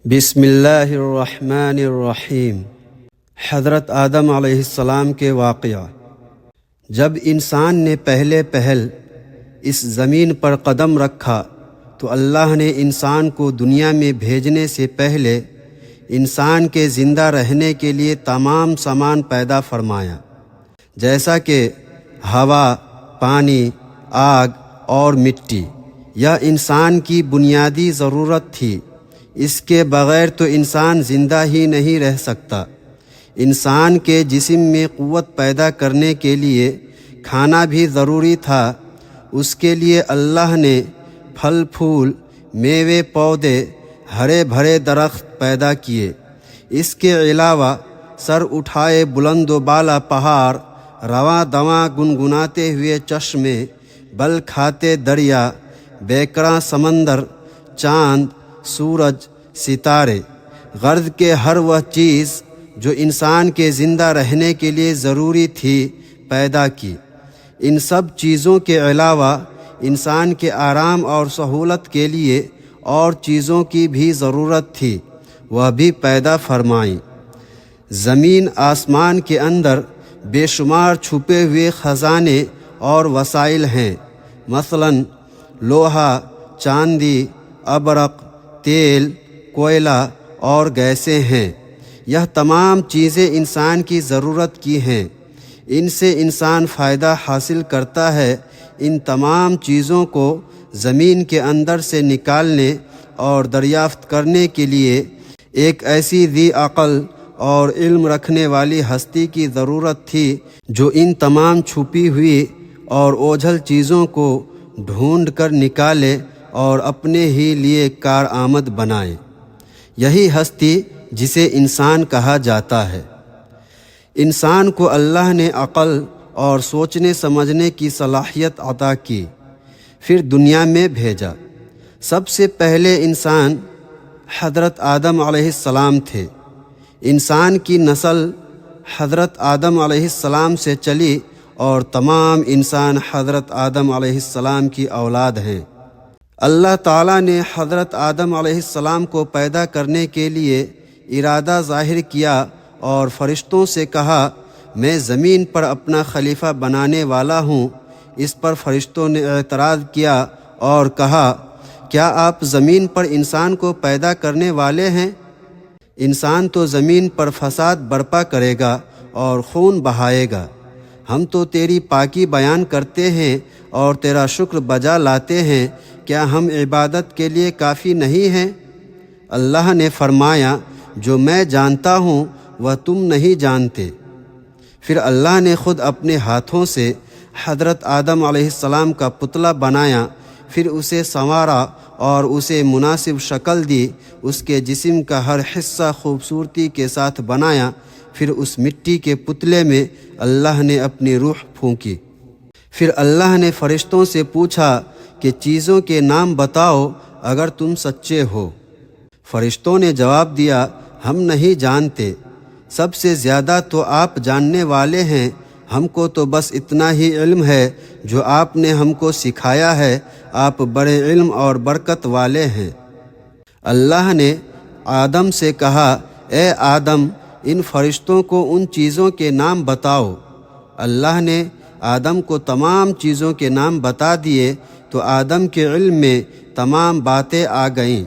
بسم اللہ الرحمن الرحیم۔ حضرت آدم علیہ السلام کے واقعہ۔ جب انسان نے پہل اس زمین پر قدم رکھا تو اللہ نے انسان کو دنیا میں بھیجنے سے پہلے انسان کے زندہ رہنے کے لیے تمام سامان پیدا فرمایا، جیسا کہ ہوا، پانی، آگ اور مٹی۔ یہ انسان کی بنیادی ضرورت تھی، اس کے بغیر تو انسان زندہ ہی نہیں رہ سکتا۔ انسان کے جسم میں قوت پیدا کرنے کے لیے کھانا بھی ضروری تھا۔ اس کے لیے اللہ نے پھل پھول، میوے پودے، ہرے بھرے درخت پیدا کیے۔ اس کے علاوہ سر اٹھائے بلند و بالا پہاڑ، رواں دواں گنگناتے ہوئے چشمے، بل کھاتے دریا، بیکراں سمندر، چاند، سورج، ستارے، غرض کے ہر وہ چیز جو انسان کے زندہ رہنے کے لیے ضروری تھی پیدا کی۔ ان سب چیزوں کے علاوہ انسان کے آرام اور سہولت کے لیے اور چیزوں کی بھی ضرورت تھی، وہ بھی پیدا فرمائیں۔ زمین آسمان کے اندر بے شمار چھپے ہوئے خزانے اور وسائل ہیں، مثلاً لوہا، چاندی، ابرق، تیل، کوئلہ اور گیسیں ہیں۔ یہ تمام چیزیں انسان کی ضرورت کی ہیں، ان سے انسان فائدہ حاصل کرتا ہے۔ ان تمام چیزوں کو زمین کے اندر سے نکالنے اور دریافت کرنے کے لیے ایک ایسی ذی عقل اور علم رکھنے والی ہستی کی ضرورت تھی جو ان تمام چھپی ہوئی اور اوجھل چیزوں کو ڈھونڈ کر نکالے اور اپنے ہی لیے کارآمد بنائے۔ یہی ہستی جسے انسان کہا جاتا ہے۔ انسان کو اللہ نے عقل اور سوچنے سمجھنے کی صلاحیت عطا کی، پھر دنیا میں بھیجا۔ سب سے پہلے انسان حضرت آدم علیہ السلام تھے۔ انسان کی نسل حضرت آدم علیہ السلام سے چلی اور تمام انسان حضرت آدم علیہ السلام کی اولاد ہیں۔ اللہ تعالیٰ نے حضرت آدم علیہ السلام کو پیدا کرنے کے لیے ارادہ ظاہر کیا اور فرشتوں سے کہا، میں زمین پر اپنا خلیفہ بنانے والا ہوں۔ اس پر فرشتوں نے اعتراض کیا اور کہا، کیا آپ زمین پر انسان کو پیدا کرنے والے ہیں؟ انسان تو زمین پر فساد برپا کرے گا اور خون بہائے گا۔ ہم تو تیری پاکی بیان کرتے ہیں اور تیرا شکر بجا لاتے ہیں، کیا ہم عبادت کے لیے کافی نہیں ہیں؟ اللہ نے فرمایا، جو میں جانتا ہوں وہ تم نہیں جانتے۔ پھر اللہ نے خود اپنے ہاتھوں سے حضرت آدم علیہ السلام کا پتلا بنایا، پھر اسے سنوارا اور اسے مناسب شکل دی۔ اس کے جسم کا ہر حصہ خوبصورتی کے ساتھ بنایا۔ پھر اس مٹی کے پتلے میں اللہ نے اپنی روح پھونکی۔ پھر اللہ نے فرشتوں سے پوچھا کہ چیزوں کے نام بتاؤ اگر تم سچے ہو۔ فرشتوں نے جواب دیا، ہم نہیں جانتے، سب سے زیادہ تو آپ جاننے والے ہیں، ہم کو تو بس اتنا ہی علم ہے جو آپ نے ہم کو سکھایا ہے، آپ بڑے علم اور برکت والے ہیں۔ اللہ نے آدم سے کہا، اے آدم، ان فرشتوں کو ان چیزوں کے نام بتاؤ۔ اللہ نے آدم کو تمام چیزوں کے نام بتا دیے تو آدم کے علم میں تمام باتیں آ گئیں۔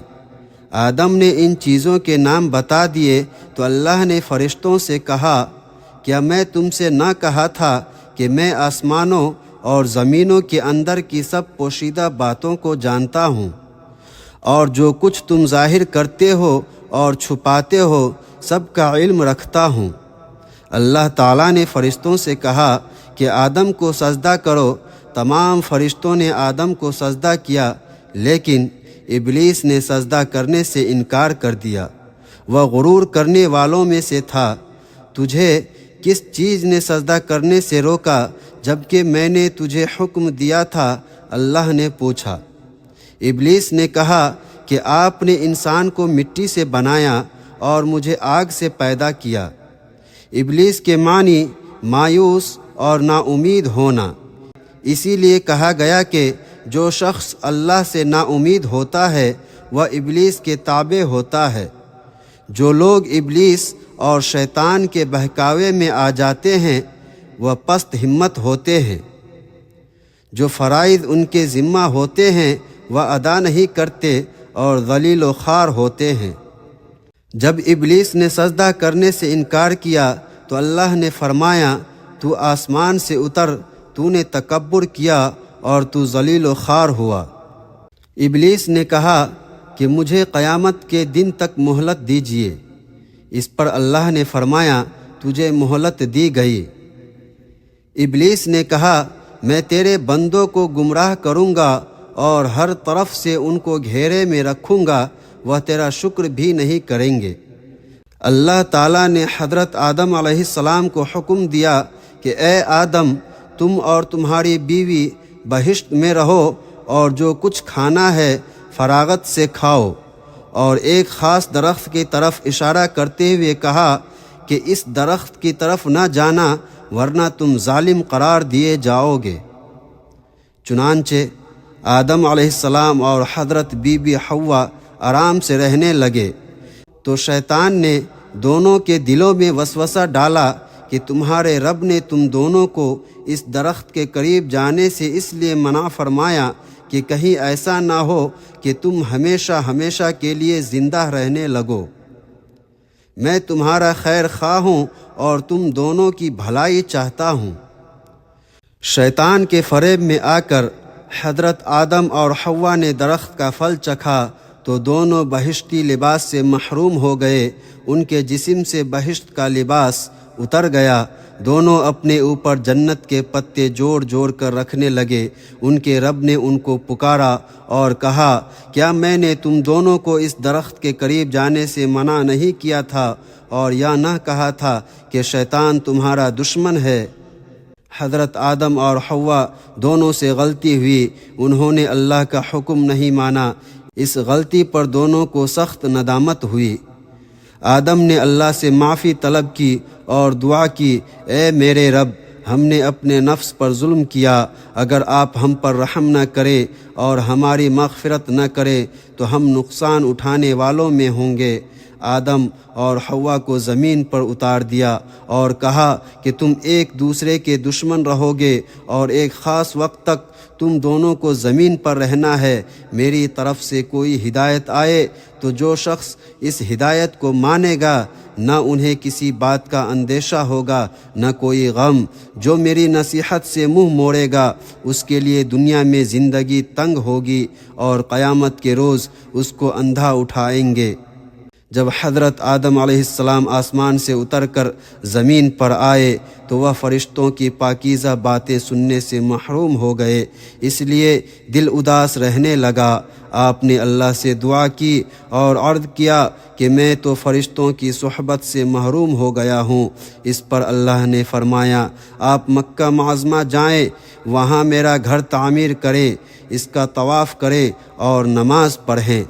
آدم نے ان چیزوں کے نام بتا دیے تو اللہ نے فرشتوں سے کہا، کیا میں تم سے نہ کہا تھا کہ میں آسمانوں اور زمینوں کے اندر کی سب پوشیدہ باتوں کو جانتا ہوں، اور جو کچھ تم ظاہر کرتے ہو اور چھپاتے ہو سب کا علم رکھتا ہوں۔ اللہ تعالیٰ نے فرشتوں سے کہا کہ آدم کو سجدہ کرو۔ تمام فرشتوں نے آدم کو سجدہ کیا، لیکن ابلیس نے سجدہ کرنے سے انکار کر دیا۔ وہ غرور کرنے والوں میں سے تھا۔ تجھے کس چیز نے سجدہ کرنے سے روکا جبکہ میں نے تجھے حکم دیا تھا؟ اللہ نے پوچھا۔ ابلیس نے کہا کہ آپ نے انسان کو مٹی سے بنایا اور مجھے آگ سے پیدا کیا۔ ابلیس کے معنی مایوس اور نا امید ہونا۔ اسی لیے کہا گیا کہ جو شخص اللہ سے نا امید ہوتا ہے وہ ابلیس کے تابع ہوتا ہے۔ جو لوگ ابلیس اور شیطان کے بہکاوے میں آ جاتے ہیں وہ پست ہمت ہوتے ہیں۔ جو فرائض ان کے ذمہ ہوتے ہیں وہ ادا نہیں کرتے اور ذلیل و خوار ہوتے ہیں۔ جب ابلیس نے سجدہ کرنے سے انکار کیا تو اللہ نے فرمایا تو آسمان سے اتر، تو نے تکبر کیا اور تو ذلیل و خوار ہوا۔ ابلیس نے کہا کہ مجھے قیامت کے دن تک مہلت دیجیے۔ اس پر اللہ نے فرمایا تجھے مہلت دی گئی۔ ابلیس نے کہا میں تیرے بندوں کو گمراہ کروں گا اور ہر طرف سے ان کو گھیرے میں رکھوں گا، وہ تیرا شکر بھی نہیں کریں گے۔ اللہ تعالیٰ نے حضرت آدم علیہ السلام کو حکم دیا کہ اے آدم، تم اور تمہاری بیوی بہشت میں رہو اور جو کچھ کھانا ہے فراغت سے کھاؤ، اور ایک خاص درخت کی طرف اشارہ کرتے ہوئے کہا کہ اس درخت کی طرف نہ جانا ورنہ تم ظالم قرار دیے جاؤ گے۔ چنانچہ آدم علیہ السلام اور حضرت بی بی حوا آرام سے رہنے لگے تو شیطان نے دونوں کے دلوں میں وسوسہ ڈالا کہ تمہارے رب نے تم دونوں کو اس درخت کے قریب جانے سے اس لیے منع فرمایا کہ کہیں ایسا نہ ہو کہ تم ہمیشہ ہمیشہ کے لیے زندہ رہنے لگو۔ میں تمہارا خیر خواہ ہوں اور تم دونوں کی بھلائی چاہتا ہوں۔ شیطان کے فریب میں آ کر حضرت آدم اور حوا نے درخت کا پھل چکھا تو دونوں بہشتی لباس سے محروم ہو گئے، ان کے جسم سے بہشت کا لباس اتر گیا۔ دونوں اپنے اوپر جنت کے پتے جوڑ جوڑ کر رکھنے لگے۔ ان کے رب نے ان کو پکارا اور کہا کیا میں نے تم دونوں کو اس درخت کے قریب جانے سے منع نہیں کیا تھا اور یا نہ کہا تھا کہ شیطان تمہارا دشمن ہے؟ حضرت آدم اور حوا دونوں سے غلطی ہوئی، انہوں نے اللہ کا حکم نہیں مانا۔ اس غلطی پر دونوں کو سخت ندامت ہوئی۔ آدم نے اللہ سے معافی طلب کی اور دعا کی اے میرے رب، ہم نے اپنے نفس پر ظلم کیا، اگر آپ ہم پر رحم نہ کرے اور ہماری مغفرت نہ کرے تو ہم نقصان اٹھانے والوں میں ہوں گے۔ آدم اور حوا کو زمین پر اتار دیا اور کہا کہ تم ایک دوسرے کے دشمن رہو گے اور ایک خاص وقت تک تم دونوں کو زمین پر رہنا ہے۔ میری طرف سے کوئی ہدایت آئے تو جو شخص اس ہدایت کو مانے گا نہ انہیں کسی بات کا اندیشہ ہوگا نہ کوئی غم۔ جو میری نصیحت سے منہ موڑے گا اس کے لیے دنیا میں زندگی تنگ ہوگی اور قیامت کے روز اس کو اندھا اٹھائیں گے۔ جب حضرت آدم علیہ السلام آسمان سے اتر کر زمین پر آئے تو وہ فرشتوں کی پاکیزہ باتیں سننے سے محروم ہو گئے، اس لیے دل اداس رہنے لگا۔ آپ نے اللہ سے دعا کی اور عرض کیا کہ میں تو فرشتوں کی صحبت سے محروم ہو گیا ہوں۔ اس پر اللہ نے فرمایا آپ مکہ معظمہ جائیں، وہاں میرا گھر تعمیر کریں، اس کا طواف کریں اور نماز پڑھیں۔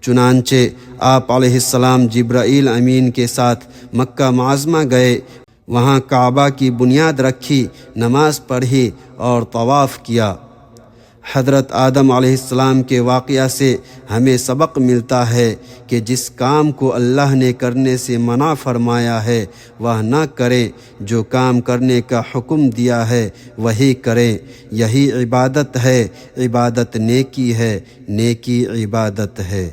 چنانچہ آپ علیہ السلام جبرائیل امین کے ساتھ مکہ معظمہ گئے، وہاں کعبہ کی بنیاد رکھی، نماز پڑھی اور طواف کیا۔ حضرت آدم علیہ السلام کے واقعہ سے ہمیں سبق ملتا ہے کہ جس کام کو اللہ نے کرنے سے منع فرمایا ہے وہ نہ کریں، جو کام کرنے کا حکم دیا ہے وہی کریں۔ یہی عبادت ہے، عبادت نیکی ہے، نیکی عبادت ہے۔